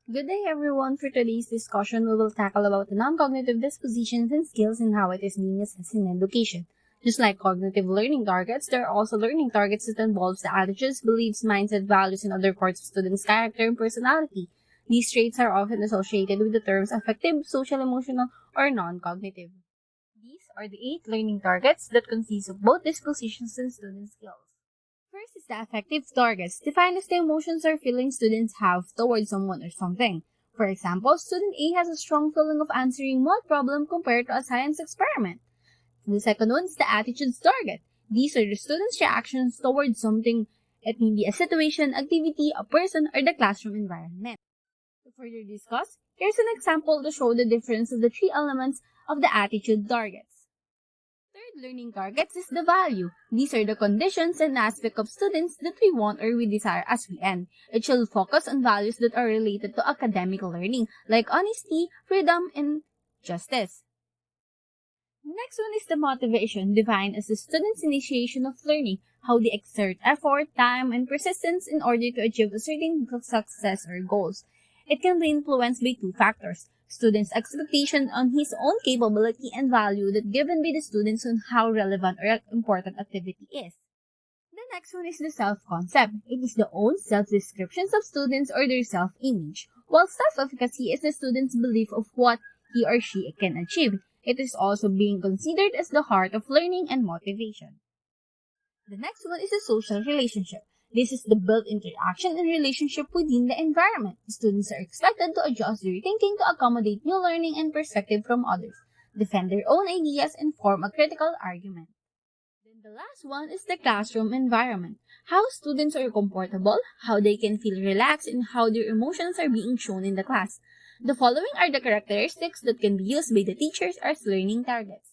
Good day everyone. For today's discussion, we will tackle about the non-cognitive dispositions and skills and how it is being assessed in education. Just like cognitive learning targets, there are also learning targets that involves the attitudes, beliefs, mindset, values, and other parts of students' character and personality. These traits are often associated with the terms affective, social, emotional, or non-cognitive. These are the 8 learning targets that consist of both dispositions and student skills. First is the affective targets, defined as the emotions or feelings students have towards someone or something. For example, student A has a strong feeling of answering what problem compared to a science experiment. The second one is the attitudes target. These are the students' reactions towards something. It may be a situation, activity, a person, or the classroom environment. To further discuss, here's an example to show the difference of the 3 elements of the attitude targets. Third learning targets is the value. These are the conditions and aspects of students that we want or we desire as we end. It shall focus on values that are related to academic learning, like honesty, freedom, and justice. The next one is the motivation, defined as the student's initiation of learning, how they exert effort, time, and persistence in order to achieve a certain success or goals. It can be influenced by 2 factors. Student's expectation on his own capability and value that given by the students on how relevant or important activity is. The next one is the self-concept. It is the own self-descriptions of students or their self-image, while self-efficacy is the student's belief of what he or she can achieve. It is also being considered as the heart of learning and motivation. The next one is the social relationship. This is the built interaction and relationship within the environment. Students are expected to adjust their thinking to accommodate new learning and perspective from others, defend their own ideas, and form a critical argument. Then the last one is the classroom environment. How students are comfortable, how they can feel relaxed, and how their emotions are being shown in the class. The following are the characteristics that can be used by the teachers as learning targets.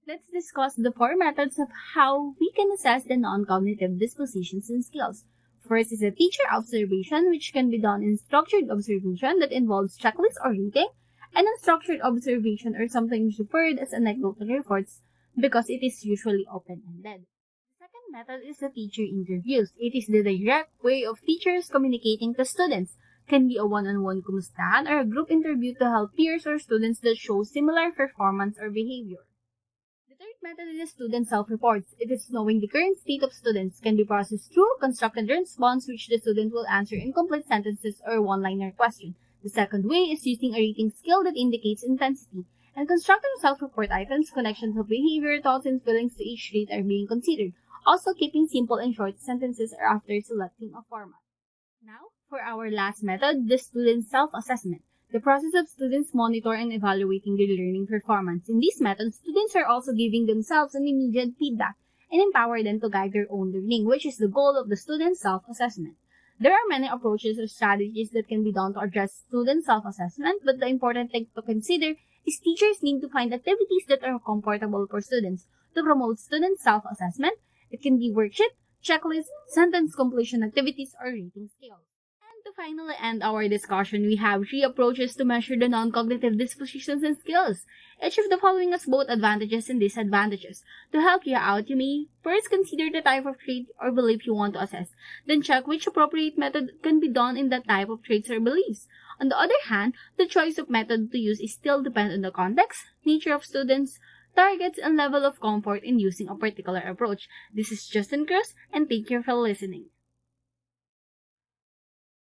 Let's discuss the 4 methods of how we can assess the non-cognitive dispositions and skills. First is a teacher observation, which can be done in structured observation that involves checklists or rating, and unstructured observation or sometimes referred as anecdotal reports because it is usually open-ended. The second method is the teacher interviews. It is the direct way of teachers communicating to students. Can be a one-on-one kumustahan or a group interview to help peers or students that show similar performance or behavior. The third method is student self-reports. It is knowing the current state of students can be processed through constructed response which the student will answer in complete sentences or one-liner question. The second way is using a rating scale that indicates intensity. And constructed self-report items, connections of behavior, thoughts, and feelings to each rate are being considered. Also keeping simple and short sentences are after selecting a format. Now, for our last method, the student self-assessment. The process of students monitor and evaluating their learning performance. In this method, students are also giving themselves an immediate feedback and empower them to guide their own learning, which is the goal of the student self-assessment. There are many approaches or strategies that can be done to address student self-assessment, but the important thing to consider is teachers need to find activities that are comfortable for students. To promote student self-assessment, it can be worksheet, checklist, sentence completion activities, or rating scales. To finally end our discussion, we have 3 approaches to measure the non-cognitive dispositions and skills. Each of the following has both advantages and disadvantages. To help you out, you may first consider the type of trait or belief you want to assess. Then check which appropriate method can be done in that type of traits or beliefs. On the other hand, the choice of method to use is still depend on the context, nature of students, targets, and level of comfort in using a particular approach. This is Justin Cruz, and thank you for listening.